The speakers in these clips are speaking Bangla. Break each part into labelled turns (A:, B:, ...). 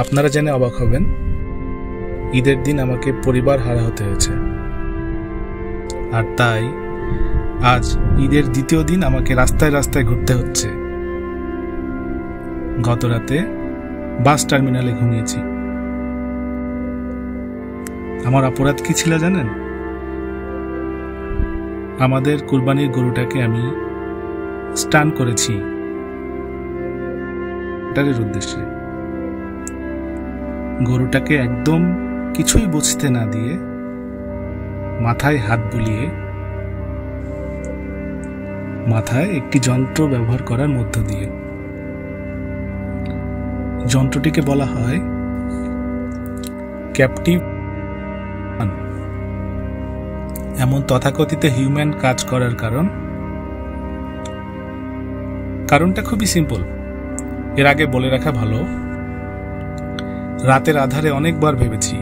A: আপনারা জেনে অবাক হবেন, ঈদের দিন আমাকে পরিবার হারা হতে হয়েছে। আর তাই আজ ঈদের দ্বিতীয় দিন আমাকে রাস্তায় রাস্তায় ঘুরতে হচ্ছে। গত রাতে বাস টার্মিনালে ঘুমিয়েছি। আমার অপরাধ কি ছিল জানেন? আমাদের কুরবানির গরুটাকে আমি স্টান করেছি এটার উদ্দেশ্যে। গরুটাকে একদম কিছুই বুঝতে না দিয়ে মাথায় হাত বুলিয়ে মাথায় একটি যন্ত্র ব্যবহার করার মধ্য দিয়ে, যন্ত্রটিকে বলা হয় ক্যাপটিভ। এমন তথাকথিত হিউম্যান কাজ করার কারণটা খুবই সিম্পল। এর আগে বলে রাখা ভালো, রাতের আধারে অনেকবার ভেবেছি,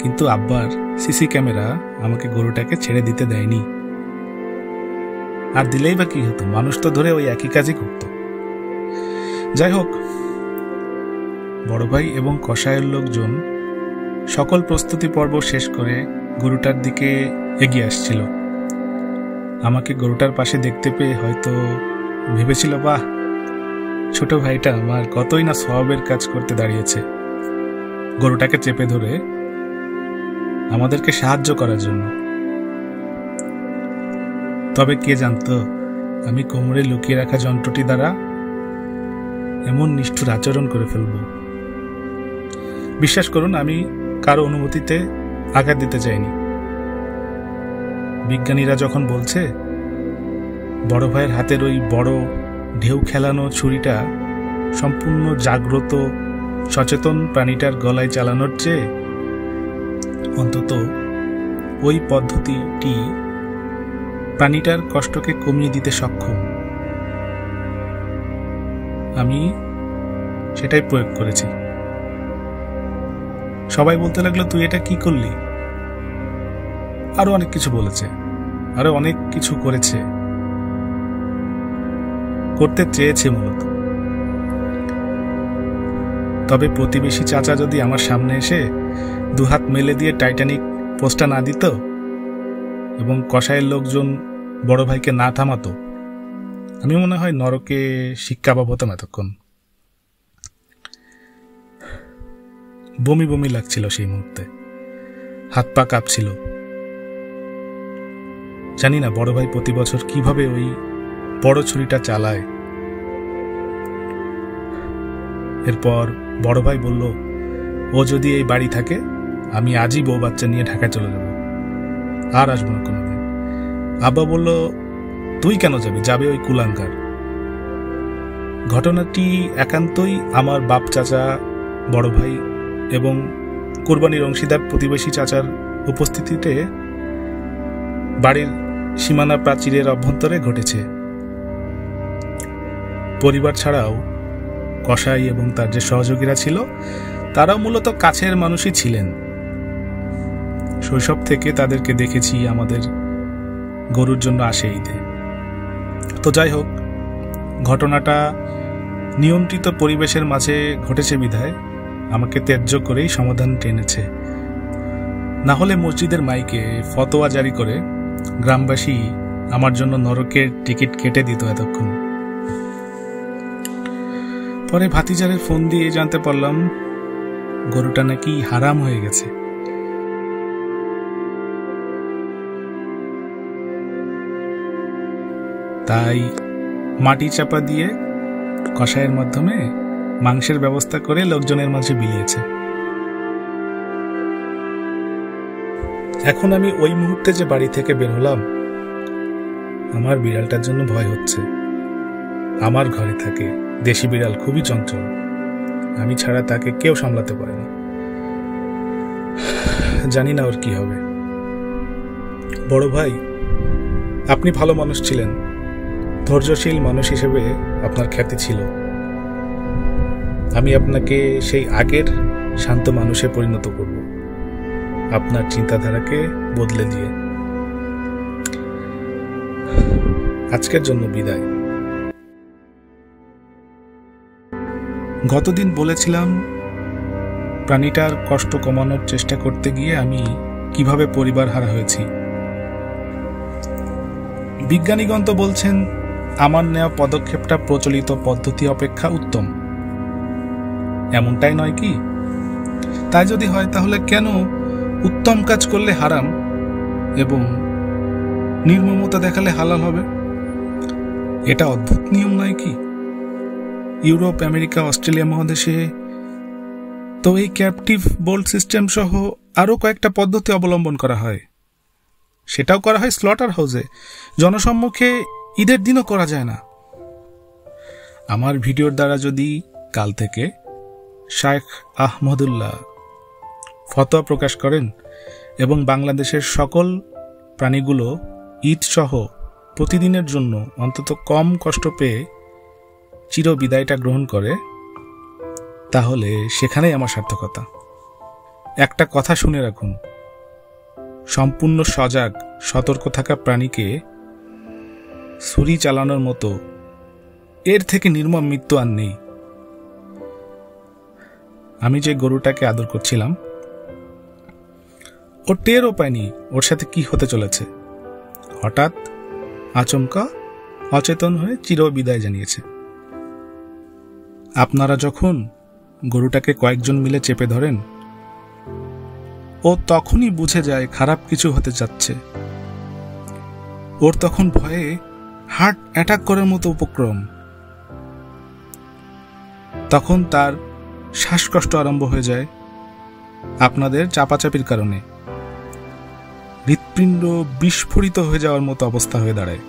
A: কিন্তু আব্বার সিসি ক্যামেরা আমাকে গরুটাকে ছেড়ে দিতে দেয়নি। আর দিলেই বা কি হতো, মানুষ তো ধরে ওই একই কাজই করত। যাই হোক, বড় ভাই এবং কসাইয়ের লোকজন সকল প্রস্তুতি পর্ব শেষ করে গরুটার দিকে এগিয়ে আসছিল। আমাকে গরুটার পাশে দেখতে পেয়ে হয়তো ভেবেছিল, বাহ, ছোট ভাইটা আমার কতই না সওয়াবের কাজ করতে দাঁড়িয়েছে গরুটাকে চেপে ধরে আমাদেরকে সাহায্য করার জন্য। তবে কে জানতো আমি কোমরে লুকিয়ে রাখা যন্ত্রটি দ্বারা এমন নিষ্ঠুর আচরণ করে ফেলব। বিশ্বাস করুন, আমি কারো অনুমতিতে আঘাত দিতে চাইনি। বিজ্ঞানীরা যখন বলছে বড় ভাইয়ের হাতের ওই বড় ঢেউ খেলানো ছুরিটা সম্পূর্ণ জাগ্রত সচেতন প্রাণীটার গলায় চালানোর চেয়ে অন্তত ওই পদ্ধতিটি প্রাণীটার কষ্টকে কমিয়ে দিতে সক্ষম, আমি সেটাই প্রয়োগ করেছি। সবাই বলতে লাগলো, তুই এটা কি করলি? আরো অনেক কিছু বলেছে, আরো অনেক কিছু করেছে, করতে চেয়েছে মূলত। তবে প্রতিবেশী চাচা যদি আমার সামনে এসে দুহাত মেলে দিয়ে টাইটানিক পোস্টটা না দিত এবং কসাইয়ের লোকজন বড় ভাইকে না থামাতো, আমি মনে হয় নরকে শিক্ষা পাবতাম এতক্ষণ। বমি বমি লাগছিল সেই মুহূর্তে, হাত পা কাঁপছিল। জানি না বড় ভাই প্রতি বছর কিভাবে ওই বড় ছুরিটা চালায়। এরপর বড় ভাই বলল, ও যদি এই বাড়ি থাকে আমি আজই বউ বাচ্চা নিয়ে ঢাকায় চলে যাব, আর আসবো না কোনোদিন। আব্বা বলল, তুই কেন যাবি? যাবে ওই কুলাঙ্কার। ঘটনাটি একান্তই আমার বাপ চাচা, বড় ভাই এবং কোরবানির অংশীদার প্রতিবেশী চাচার উপস্থিতিতে বাড়ির সীমানা প্রাচীরের অভ্যন্তরে ঘটেছে। পরিবার ছাড়াও কসাই এবং তার যে সহযোগীরা ছিল তারাও মূলত কাছের মানুষই ছিলেন। শৈশব থেকে তাদেরকে দেখেছি আমাদের গরুর জন্য আসে ঈদে। তো যাই হোক, ঘটনাটা নিয়ন্ত্রিত পরিবেশের মাঝে ঘটেছে বিধায় আমাকে ত্যায্য করেই সমাধান টেনেছে। না হলে মসজিদের মাইকে ফতোয়া জারি করে গ্রামবাসী আমার জন্য নরকের টিকিট কেটে দিত এতক্ষণ। পরে ভাতিজারের ফোন দিয়ে জানতে পারলাম গরুটা নাকি হারাম হয়ে গেছে। তাই মাটি চাপা দিয়ে কষায়ের মাধ্যমে মাংসের ব্যবস্থা করে লোকজনের মাঝে বিলিয়েছে। এখন আমি ওই মুহূর্তে যে বাড়ি থেকে বের হলাম, আমার বিড়ালটার জন্য ভয় হচ্ছে। আমার ঘরে থাকে দেশি বিড়াল, খুবই চঞ্চল, আমি ছাড়া তাকে কেউ সামলাতে পারে না। জানি না ওর কি হবে। বড় ভাই, আপনি ভালো মানুষ ছিলেন, ধৈর্যশীল মানুষ হিসেবে আপনার খ্যাতি ছিল। আমি আপনাকে সেই আগের শান্ত মানুষে পরিণত করব, আপনার চিন্তাধারাকে বদলে দিয়ে। আজকের জন্য বিদায়। গতদিন বলেছিলাম প্রাণীটার কষ্ট কমানোর চেষ্টা করতে গিয়ে আমি কিভাবে পরিবার হারা হয়েছি। বিজ্ঞানীগণ তো বলছেন আমার নেওয়া পদক্ষেপটা প্রচলিত পদ্ধতি অপেক্ষা উত্তম। এমনটাই নয় কি? তাই যদি হয় তাহলে কেন উত্তম কাজ করলে হারাম এবং নির্মমতা দেখালে হালাল হবে? এটা অদ্ভুত নিয়ম নয় কি? ইউরোপ, আমেরিকা, অস্ট্রেলিয়া মহাদেশে তো এই ক্যাপটিভ বোল্ট সিস্টেম সহ আরো কয়েকটা পদ্ধতি অবলম্বন করা হয়। সেটাও করা হয় স্লটার হাউসে, জনসম্মুখে ঈদের দিনও করা যায় না। আমার ভিডিওর দ্বারা যদি কাল থেকে শায়েখ আহমদুল্লাহ ফতোয়া প্রকাশ করেন এবং বাংলাদেশের সকল প্রাণীগুলো ঈদ সহ প্রতিদিনের জন্য অন্তত কম কষ্ট পেয়ে চির বিদায়টা গ্রহণ করে, তাহলে সেখানেই আমার সার্থকতা। একটা কথা শুনে রাখুন, সম্পূর্ণ সজাগ সতর্ক থাকা প্রাণীকে ছুরি চালানোর মতো এর থেকে নির্মম মৃত্যু আর নেই। আমি যে গরুটাকে আদর করছিলাম, ওর টেরও পায়নি ওর সাথে কি হতে চলেছে। হঠাৎ আচমকা অচেতন হয়ে চির বিদায় জানিয়েছে। আপনারা যখন গরুটাকে কয়েকজন মিলে চেপে ধরেন, ও তখনই বুঝে যায় খারাপ কিছু হতে যাচ্ছে। ওর তখন ভয়ে হার্ট অ্যাটাক করার মতো উপক্রম। তখন তার শ্বাসকষ্ট আরম্ভ হয়ে যায় আপনাদের চাপাচাপির কারণে। হৃৎপিণ্ড বিস্ফোরিত হয়ে যাওয়ার মতো অবস্থা হয়ে দাঁড়ায়।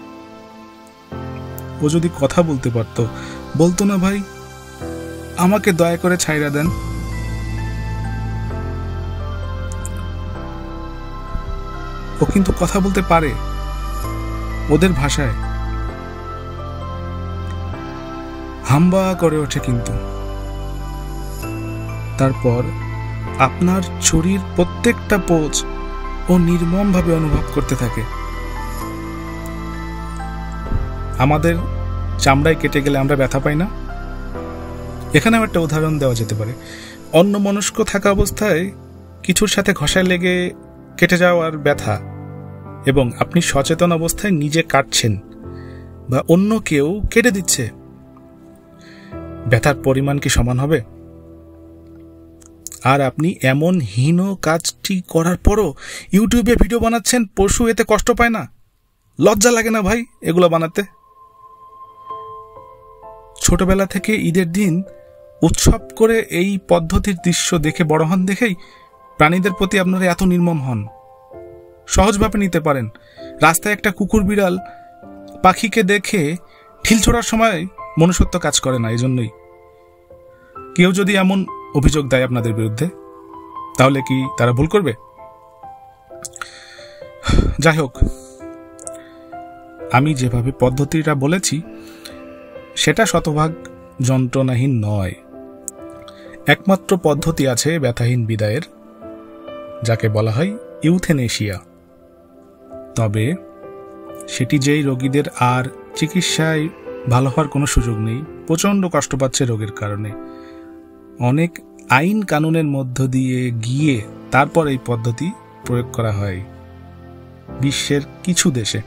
A: ও যদি কথা বলতে পারত, বলতো না, ভাই আমাকে দয়া করে ছাইড়া দেন। ও কিন্তু কথা বলতে পারে ওদের ভাষায়। হাম্বা করে ওঠে কিন্তু। তারপর আপনার শরীর প্রত্যেকটা পোজ ও নির্মমভাবে অনুভব করতে থাকে। আমাদের চামড়ায় কেটে গেলে আমরা ব্যথা পাই না? এখানে একটা উদাহরণ দেওয়া যেতে পারে। অন্যমনস্ক থাকা অবস্থায় কিছুর সাথে ঘষায় লেগে কেটে যাওয়ার ব্যথা এবং আপনি সচেতন অবস্থায় নিজে কাটছেন বা অন্য কেউ কেটে দিচ্ছে, ব্যথার পরিমাণ কি সমান হবে? আর আপনি এমন হীন কাজটি করার পরও ইউটিউবে ভিডিও বানাচ্ছেন, পশু এতে কষ্ট পায় না? লজ্জা লাগে না ভাই এগুলো বানাতে? ছোটবেলা থেকে ঈদের দিন উৎসব করে এই পদ্ধতির দৃশ্য দেখে বড় হন দেখেই প্রাণীদের প্রতি আপনারা এত নির্মম হন। সহজভাবে নিতে পারেন। রাস্তায় একটা কুকুর বিড়াল পাখিকে দেখে ঢিল ছোড়ার সময় মনুষ্যত্ব কাজ করে না। এই জন্যই কেউ যদি এমন অভিযোগ দেয় আপনাদের বিরুদ্ধে, তাহলে কি তারা ভুল করবে? যাই হোক, আমি যেভাবে পদ্ধতিটা বলেছি সেটা শতভাগ যন্ত্রণাহীন নয়। একমাত্র পদ্ধতি আছে ব্যথাহীন বিদায়ের, যাকে বলা হয় ইউথেনেশিয়া। তবে সেটি যেই রোগীদের আর চিকিৎসায় ভালো হওয়ার কোনো সুযোগ নেই, প্রচণ্ড কষ্ট পাচ্ছে রোগের কারণে, অনেক আইন কানুনের মধ্য দিয়ে গিয়ে তারপর এই পদ্ধতি প্রয়োগ করা হয় বিশ্বের কিছু দেশে।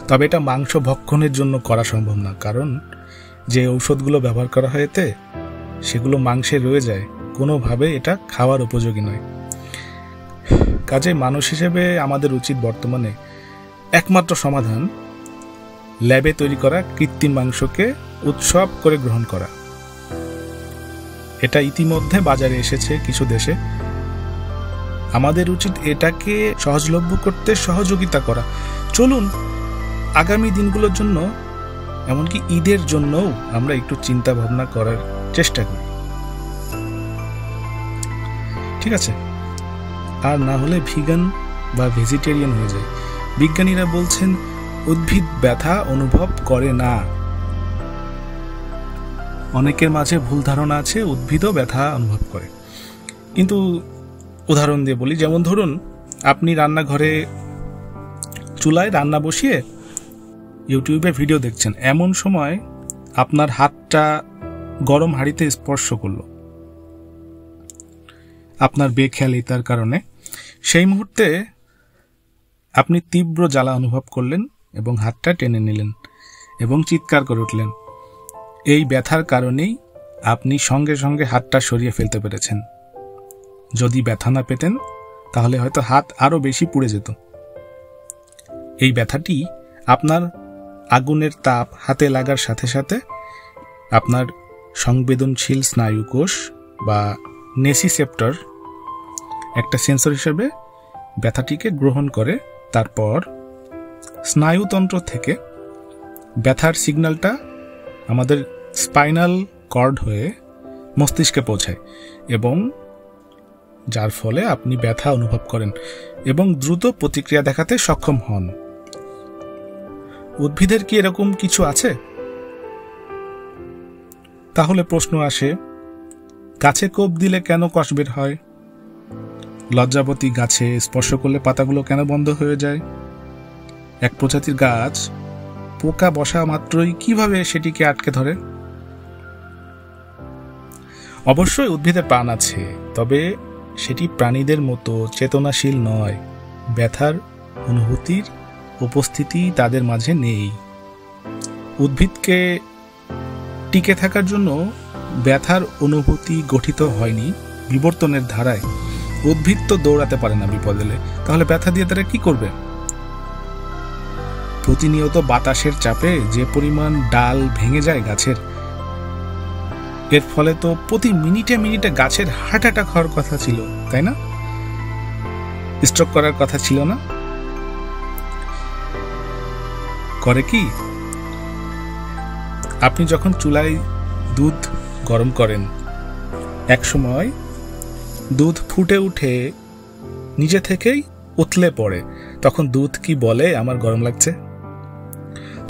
A: তবে এটা মাংস ভক্ষণের জন্য করা সম্ভব না, কারণ যে ঔষধগুলো ব্যবহার করা হয় এতে, সেগুলো মাংসে রয়ে যায়, কোনোভাবে এটা খাওয়ার উপযোগী নয়। কাজে মানুষ হিসেবে আমাদের উচিত বর্তমানে একমাত্র সমাধান ল্যাবে তৈরি করা কৃত্রিম মাংসকে উৎসব করে গ্রহণ করা। এটা ইতিমধ্যে বাজারে এসেছে কিছু দেশে। আমাদের উচিত এটাকে সহজলভ্য করতে সহযোগিতা করা। চলুন আগামী দিনগুলোর জন্য, এমনকি ঈদের জন্যও আমরা একটু চিন্তা ভাবনা করার চেষ্টা করি। ঠিক আছে? আর না হলে ভিগান বা ভেজিটেরিয়ান হয়ে যায়। বিজ্ঞানীরা বলছেন উদ্ভিদ ব্যথা অনুভব করে না। অনেকের মাঝে ভুল ধারণা আছে উদ্ভিদও ব্যথা অনুভব করে। কিন্তু উদাহরণ দিয়ে বলি, যেমন ধরুন আপনি রান্নাঘরে চুলায় রান্না বসিয়ে ইউটিউবে ভিডিও দেখছেন, এমন সময় আপনার হাতটা গরম হাঁড়িতে স্পর্শ করল আপনার বেখেয়ালিতার কারণে। সেই মুহূর্তে আপনি তীব্র জ্বালা অনুভব করলেন এবং হাতটা টেনে নিলেন এবং চিৎকার করে উঠলেন। এই ব্যথার কারণেই আপনি সঙ্গে সঙ্গে হাতটা সরিয়ে ফেলতে পেরেছেন। যদি ব্যথা না পেতেন তাহলে হয়তো হাত আরো বেশি পুড়ে যেত। এই ব্যথাটি আপনার আগুনের তাপ হাতে লাগার সাথে সাথে আপনার সংবেদনশীল স্নায়ুকোষ বা নেসিসেপ্টর একটা সেন্সর হিসেবে ব্যথাটিকে গ্রহণ করে, তারপর স্নায়ুতন্ত্র থেকে ব্যথার সিগন্যালটা আমাদের স্পাইনাল কর্ড হয়ে মস্তিষ্কে পৌঁছায় এবং যার ফলে আপনি ব্যথা অনুভব করেন এবং দ্রুত প্রতিক্রিয়া দেখাতে সক্ষম হন। উদ্ভিদের কি এরকম কিছু আছে? তাহলে প্রশ্ন আসে, গাছে কোপ দিলে কেন কষ বের হয়? লজ্জাবতী গাছে স্পর্শ করলে পাতাগুলো কেন বন্ধ হয়ে যায়? এক প্রজাতির গাছ পোকা বসা মাত্রই কিভাবে সেটিকে আটকে ধরে? অবশ্যই উদ্ভিদের প্রাণ আছে, তবে সেটি প্রাণীদের মতো চেতনাশীল নয়। ব্যথার অনুভূতির উপস্থিতি তাদের মাঝে নেই। উদ্ভিদকে টিকে থাকার জন্য ব্যথার অনুভূতি গঠিত হয়নি বিবর্তনের ধারায়। উদ্ভিদ তো দৌড়াতে পারে না বিপদ এলে, তাহলে ব্যথা দিয়ে তারা কি করবে? প্রতিনিয়ত বাতাসের চাপে যে পরিমাণ ডাল ভেঙে যায় গাছের, এর ফলে তো প্রতি মিনিটে মিনিটে গাছের হার্ট অ্যাটাক হওয়ার কথা ছিল, তাই না? স্ট্রোক করার কথা ছিল না? করে কি? আপনি যখন চুলায় দুধ গরম করেন, এক সময় দুধ ফুটে উঠে নিজে থেকেই উতলে পড়ে, তখন দুধ কি বলে আমার গরম লাগছে?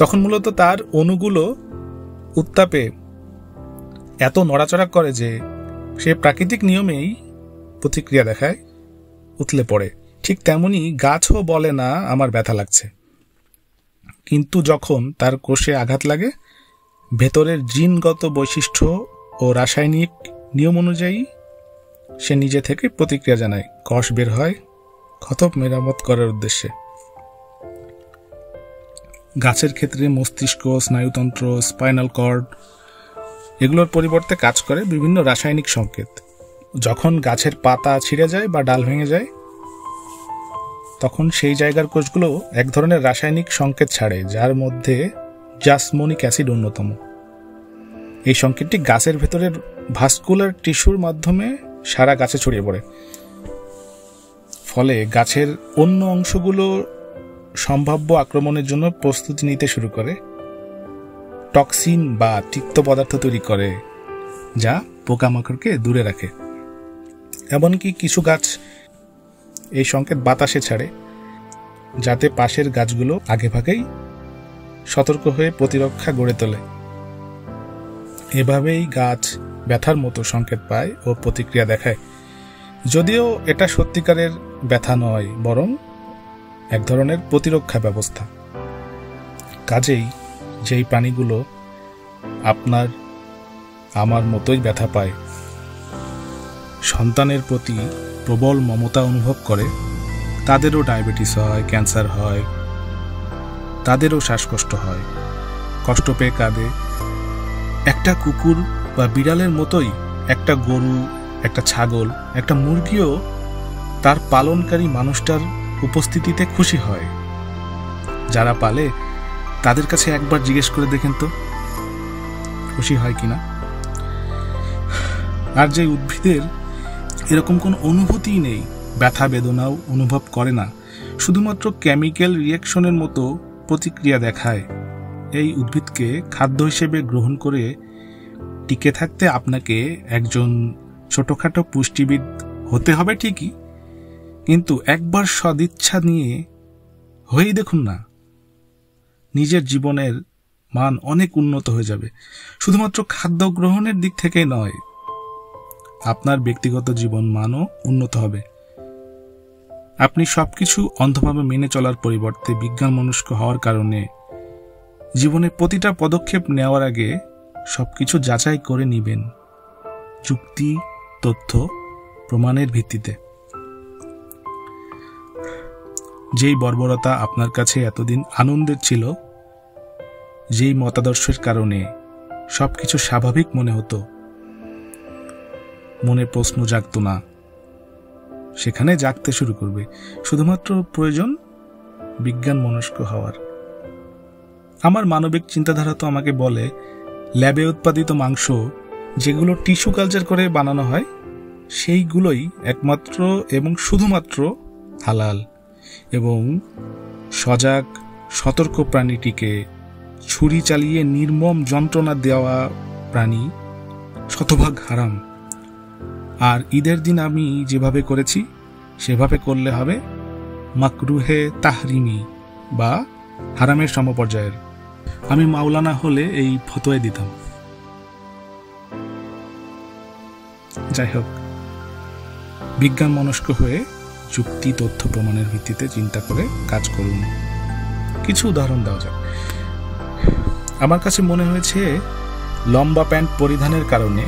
A: তখন মূলত তার অণুগুলো উত্তাপে এত নড়াচড়া করে যে সে প্রাকৃতিক নিয়মেই প্রতিক্রিয়া দেখায়, উতলে পড়ে। ঠিক তেমনি গাছও বলে না আমার ব্যথা লাগছে, কিন্তু যখন তার কোষে আঘাত লাগে, ভেতরের জিনগত বৈশিষ্ট্য ও রাসায়নিক নিয়ম অনুযায়ী সে নিজে থেকে প্রতিক্রিয়া জানায়, কষ বের হয় ক্ষত মেরামত করার উদ্দেশ্যে। গাছের ক্ষেত্রে মস্তিষ্ক, স্নায়ুতন্ত্র, স্পাইনাল কর্ড এগুলোর পরিবর্তে কাজ করে বিভিন্ন রাসায়নিক সংকেত। যখন গাছের পাতা ছিঁড়ে যায় বা ডাল ভেঙে যায়, তখন সেই জায়গার কোষগুলো এক ধরনের রাসায়নিক সংকেত ছাড়ে, যার মধ্যে জাসমোনিক অ্যাসিড অন্যতম। এই সংকেতটি গাছের ভেতরের ভাস্কুলার টিস্যুর মাধ্যমে সারা গাছে ছড়িয়ে পড়ে। ফলে গাছের অন্য অংশগুলো সম্ভাব্য আক্রমণের জন্য প্রস্তুতি নিতে শুরু করে, টক্সিন বা তিক্ত পদার্থ তৈরি করে, যা পোকামাকড়কে দূরে রাখে। এমনকি কিছু গাছ এই সংকেত বাতাসে ছাড়ে, যাতে পাশের গাছগুলো আগেভাগেই সতর্ক হয়ে প্রতিরক্ষা গড়ে তোলে। এভাবেই গাছ ব্যথার মতো সংকেত পায় ও প্রতিক্রিয়া দেখায়, যদিও এটা সত্যিকারের ব্যথা নয়, বরং এক ধরনের প্রতিরক্ষা ব্যবস্থা। কাজেই যেই প্রাণীগুলো আপনার আমার মতোই ব্যথা পায়, সন্তানের প্রতি প্রবল মমতা অনুভব করে, তাদেরও ডায়াবেটিস হয়, ক্যান্সার হয়, তাদেরও শ্বাসকষ্ট হয়, কষ্ট পেয়ে কাঁদে। একটা কুকুর বা বিড়ালের মতোই একটা গরু, একটা ছাগল, একটা মুরগিও তার পালনকারী মানুষটার উপস্থিতিতে খুশি হয়। যারা পালে তাদের কাছে একবার জিজ্ঞেস করে দেখেন তো খুশি হয় কিনা। আর যে উদ্ভিদের এরকম কোনো অনুভূতিই নেই, ব্যথা বেদনাও অনুভব করে না, শুধুমাত্র কেমিক্যাল রিয়াকশনের মতো প্রতিক্রিয়া দেখায়, এই উদ্ভিদকে খাদ্য হিসেবে গ্রহণ করে টিকে থাকতে আপনাকে একজন ছোটখাটো পুষ্টিবিদ হতে হবে ঠিকই, কিন্তু একবার সদিচ্ছা নিয়ে হয়েই দেখুন না, নিজের জীবনের মান অনেক উন্নত হয়ে যাবে। শুধুমাত্র খাদ্য গ্রহণের দিক থেকে নয়, আপনার ব্যক্তিগত জীবন মানও উন্নত হবে। আপনি সবকিছু অন্ধভাবে মেনে চলার পরিবর্তে বিজ্ঞান মনস্ক হওয়ার কারণে জীবনে প্রতিটা পদক্ষেপ নেওয়ার আগে সবকিছু যাচাই করে নিবেন, যুক্তি, তথ্য, প্রমাণের ভিত্তিতে। যেই বর্বরতা আপনার কাছে এতদিন আনন্দের ছিল, যেই মতাদর্শের কারণে সবকিছু স্বাভাবিক মনে হতো, মনে প্রশ্ন জাগত না, সেখানে জাগতে শুরু করবে। শুধুমাত্র প্রয়োজন বিজ্ঞান মনস্ক হওয়ার। আমার মানবিক চিন্তাধারা তো আমাকে বলে, ল্যাবে উৎপাদিত মাংস যেগুলো টিস্যু কালচার করে বানানো হয়, সেইগুলোই একমাত্র এবং শুধুমাত্র হালাল, এবং সজাগ সতর্ক প্রাণীটিকে ছুরি চালিয়ে নির্মম যন্ত্রণা দেওয়া প্রাণী শতভাগ হারাম। আর ঈদের দিন আমি যেভাবে করেছি সেভাবে করলে হবে মাকরুহে তাহরিমি বা হারামের সমপর্যায়ের। আমি মাওলানা হলে এই ফতোয়া দিতাম। যাই হোক, বিজ্ঞান মনস্ক হয়ে যুক্তি, তথ্য, প্রমাণের ভিত্তিতে চিন্তা করে কাজ করুন। কিছু উদাহরণ দেওয়া যাক। আমার কাছে মনে হয়েছে লম্বা প্যান্ট পরিধানের কারণে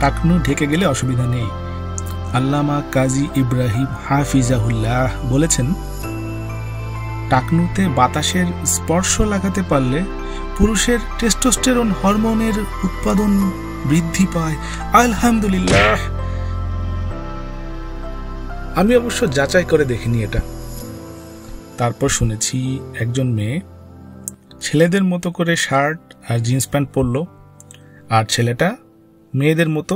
A: টাকনু ঢেকে গেলে অসুবিধা নেই। আল্লামা কাজী ইব্রাহিম হাফিজাহুল্লাহ বলেছেন, টাকনুতে বাতাসের স্পর্শ লাগাতে পারলে পুরুষের টেস্টোস্টেরন হরমোনের উৎপাদন বৃদ্ধি পায়। আলহামদুলিল্লাহ। আমি অবশ্য যাচাই করে দেখিনি এটা। তারপর শুনেছি একজন মেয়ে ছেলেদের মতো করে শার্ট আর জিন্স প্যান্ট পরল, আর ছেলেটা মেয়েদের মতো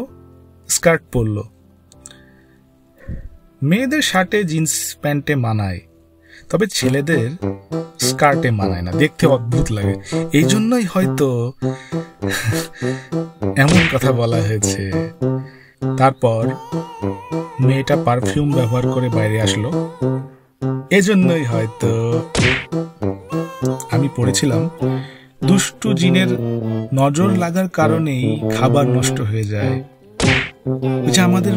A: স্কার্ট পরল। মেয়েদের শার্টে জিন্স প্যান্টে মানায়, তবে ছেলেদের স্কার্টে মানায় না, দেখতে অদ্ভুত লাগে। এই জন্যই হয়তো এমন কথা বলা হয়েছে। তারপর মেয়েটা পারফিউম ব্যবহার করে বাইরে আসলো, এজন্যই হয়তো। আমি পড়েছিলাম দুষ্টু জিনের নজর লাগার কারণেই খাবার নষ্ট হয়ে যায়। যে আমাদের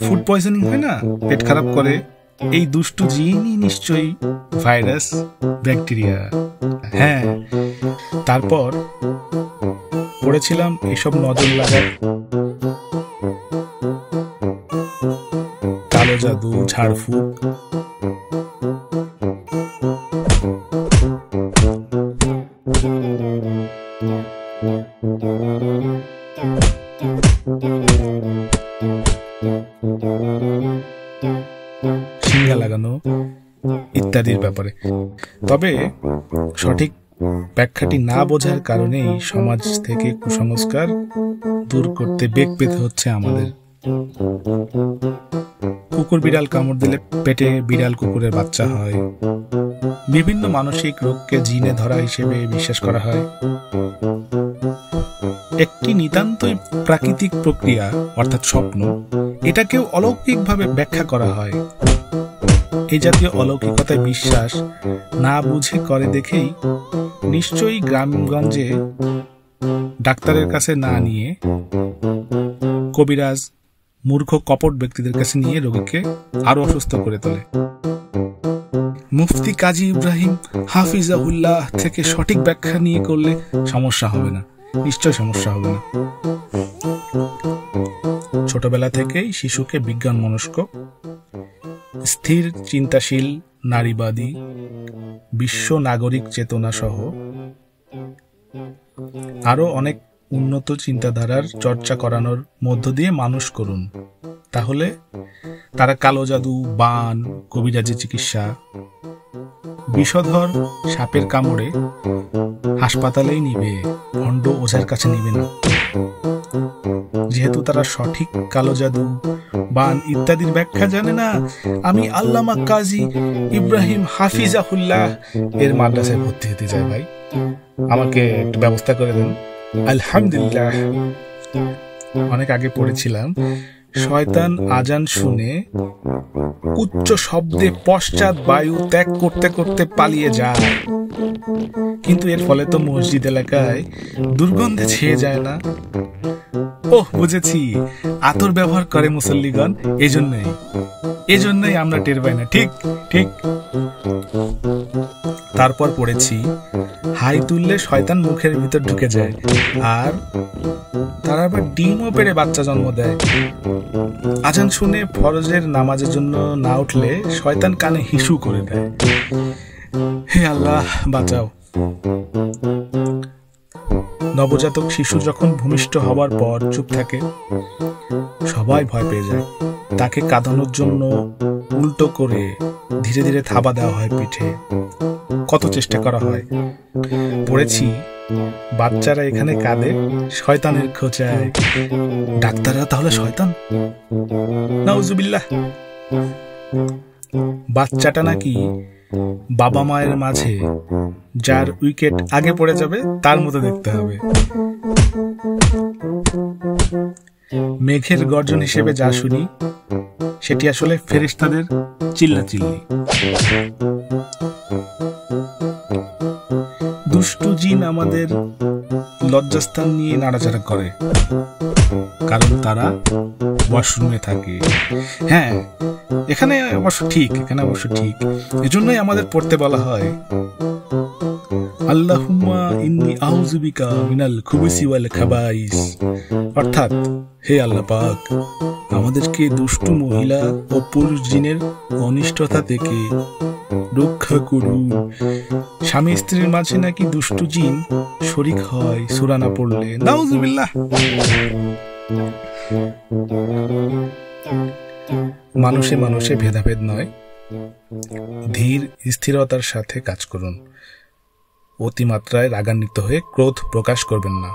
A: ফুড পয়জনিং হয় না, পেট খারাপ করে, এই দুষ্টু জিনই নিশ্চয়ই ভাইরাস, ব্যাকটেরিয়া। হ্যাঁ, তারপর পড়েছিলাম এসব নজর লাগার কালো জাদু, ঝাড়ফুঁক। শিঙ্গা লাগানো ইত্যাদির ব্যাপারে। তবে সঠিক ব্যাখ্যাটি না বোঝার কারণেই সমাজ থেকে কুসংস্কার দূর করতে বেগ পেতে হচ্ছে আমাদের। কুকুর বিড়াল কামড় দিলে পেটে বিড়াল কুকুরের বাচ্চা হয়। বিভিন্ন মানসিক রোগকে জিনে ধরা হিসেবে বিশ্বাস করা হয়। একটি নিতান্তই প্রাকৃতিক প্রক্রিয়া অর্থাৎ স্বপ্ন, এটাকেও অলৌকিকভাবে ব্যাখ্যা করা হয়। এই জাতীয় অলৌকিকতায় বিশ্বাস না বুঝে করে দেখেই নিশ্চয়ই গ্রামগঞ্জে ডাক্তারের কাছে না নিয়ে কবিরাজ, মূর্খ কপট ব্যক্তিদের কাছে নিয়ে রোগীকে আরো অসুস্থ করে তোলে। মুফতি কাজী ইব্রাহিম হাফিজাহুল্লাহ থেকে সঠিক ব্যাখ্যা নিয়ে করলে সমস্যা হবে না, নিশ্চয় সমস্যা হবে না। ছোটবেলা থেকেই শিশুকে বিজ্ঞান মনস্ক, স্থির চিন্তাশীল, নারীবাদী, বিশ্ব নাগরিক চেতনা সহ আরো অনেক উন্নত চিন্তাধারার চর্চা করানোর মধ্য দিয়ে মানুষ করুন। তাহলে তারা কালো জাদু, বান, কবিরাজি চিকিৎসা, বিষধর সাপের কামড়ে হাসপাতালেই নিবে, ভণ্ড ওঝার কাছে নিবে না। যেহেতু তারা সঠিক কালো জাদু, বান ইত্যাদির ব্যাখ্যা জানে না, আমি আল্লামা কাজী ইব্রাহিম হাফিজাহুল্লাহ এর মাদ্রাসায় ভর্তি হতে চাই। ভাই, আমাকে একটু ব্যবস্থা করে দেন। আলহামদুলিল্লাহ। অনেক আগে পড়েছিলাম, শয়তান আজান শুনে উচ্চ শব্দে পশ্চাৎ বায়ু ত্যাগ করতে করতে পালিয়ে যায়, কিন্তু এর ফলে তো মসজিদ এলাকায় দুর্গন্ধে ছেয়ে যায় না। ওহ, বুঝেছি, আতর ব্যবহার করে মুসল্লিগণ, এজন্যই। এজন্যই আমরা টের পাই না। ঠিক ঠিক। তারপর পড়েছি হাই তুললে শয়তান মুখের ভিতর ঢুকে যায়, আর তারা আবার ডিমও পেড়ে বাচ্চা জন্ম দেয়। আজান শুনে ফরজের নামাজের জন্য না উঠলে শয়তান কানে হিসু করে দেয়। হে আল্লাহ বাঁচাও। নবজাতক শিশু যখন ভূমিষ্ঠ হবার পর চুপ থাকে, সবাই ভয় পেয়ে যায়। তাকে কাঁদানোর জন্য উল্টো করে ধীরে ধীরে থাবা দেওয়া হয় পিঠে। কত চেষ্টা করা হয়। পড়েছি বাচ্চারা এখানে কাঁদে শয়তানের খোঁচায়। ডাক্তাররা তাহলে শয়তান? নাউজুবিল্লাহ। বাচ্চাটা নাকি বাবা মায়ের মাঝে যার উইকেট আগে পড়ে যাবে তার মতো দেখতে হবে। মেঘের গর্জন হিসেবে যা শুনি সেটি আসলে ফেরেশতাদের চিল্লাচিল্লি। দুষ্টু জিন আমাদের লজ্জাস্থান নিয়ে নাড়াচাড়া করে, কারণ তারা ওয়াশরুমে থাকে। হ্যাঁ, এখানে অবশ্য ঠিক, এজন্যই আমাদের পড়তে বলা হয় আল্লাহুম্মা ইন্নী আউযু বিকা মিনাল খুবুসি ওয়াল খাবাইস, অর্থাৎ হে আল্লাহ পাক, আমাদেরকে দুষ্টু মহিলা ও পুরুষ জিনের অনিষ্টতা থেকে রক্ষা করুন। স্বামী স্ত্রীর মাঝে নাকি দুষ্টু জিন শরীক হয় সূরা না পড়লে। নাউজুবিল্লাহ। মানুষে মানুষে ভেদাভেদ নয়, ধীর স্থিরতার সাথে কাজ করুন। অতিমাত্রায় রাগান্বিত হয়ে ক্রোধ প্রকাশ করবেন না।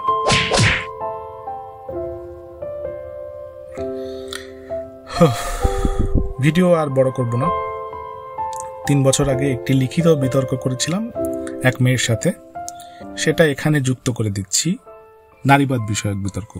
A: ভিডিও আর বড় করব না। 3 বছর আগে একটি লিখিত বিতর্ক করেছিলাম এক মেয়ের সাথে, সেটা এখানে যুক্ত করে দিচ্ছি। নারীবাদ বিষয়ক বিতর্ক।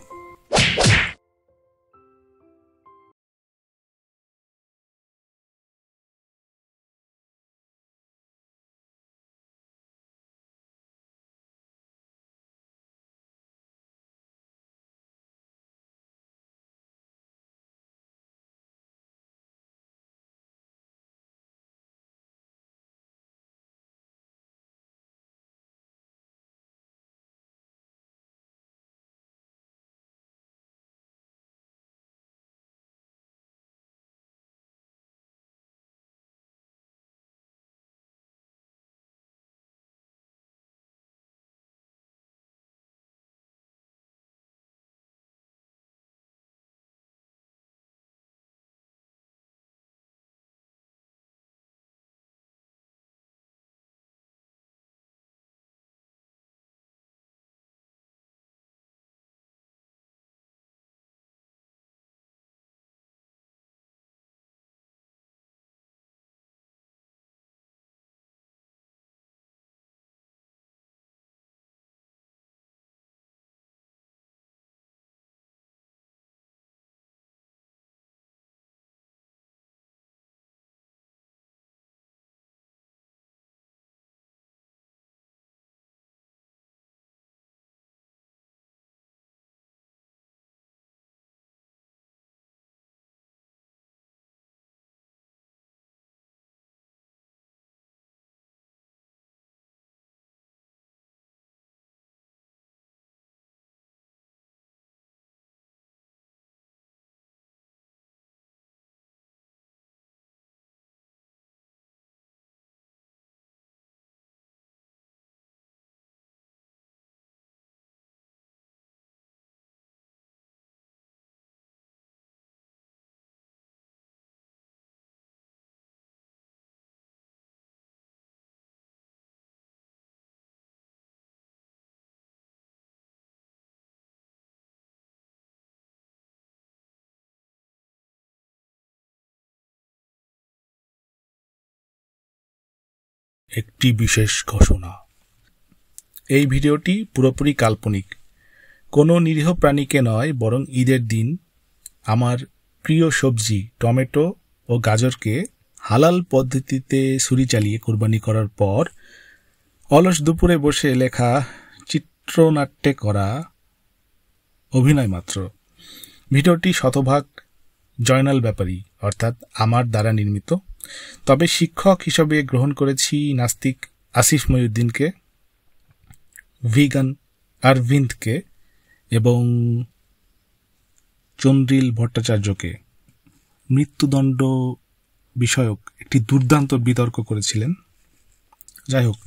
A: একটি বিশেষ ঘোষণা। এই ভিডিওটি পুরোপুরি কাল্পনিক। কোনো নিরীহ প্রাণীকে নয়, বরং ঈদের দিন আমার প্রিয় সবজি টমেটো ও গাজরকে হালাল পদ্ধতিতে ছুরি চালিয়ে কোরবানি করার পর অলস দুপুরে বসে লেখা চিত্রনাট্যে করা অভিনয় মাত্র। ভিডিওটি শতভাগ জয়নাল ব্যাপারী অর্থাৎ আমার দ্বারা নির্মিত। তবে শিক্ষক হিসেবে গ্রহণ করেছি নাস্তিক আসিফ মহিউদ্দিনকে, ভিগান অরবিন্দকে এবং চন্দ্রিল ভট্টাচার্যকে। মৃত্যুদণ্ড বিষয়ক একটি দুর্দান্ত বিতর্ক করেছিলেন। যাই হোক,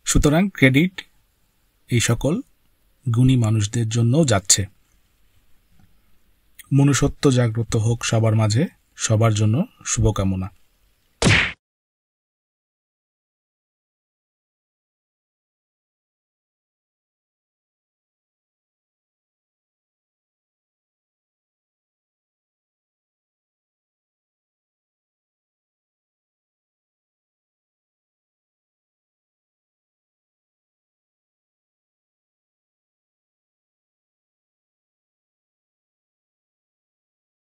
A: সুতরাং ক্রেডিট এই সকল গুণী মানুষদের জন্যও যাচ্ছে। মনুষ্যত্ব জাগ্রত হোক সবার মাঝে, সবার জন্য শুভকামনা।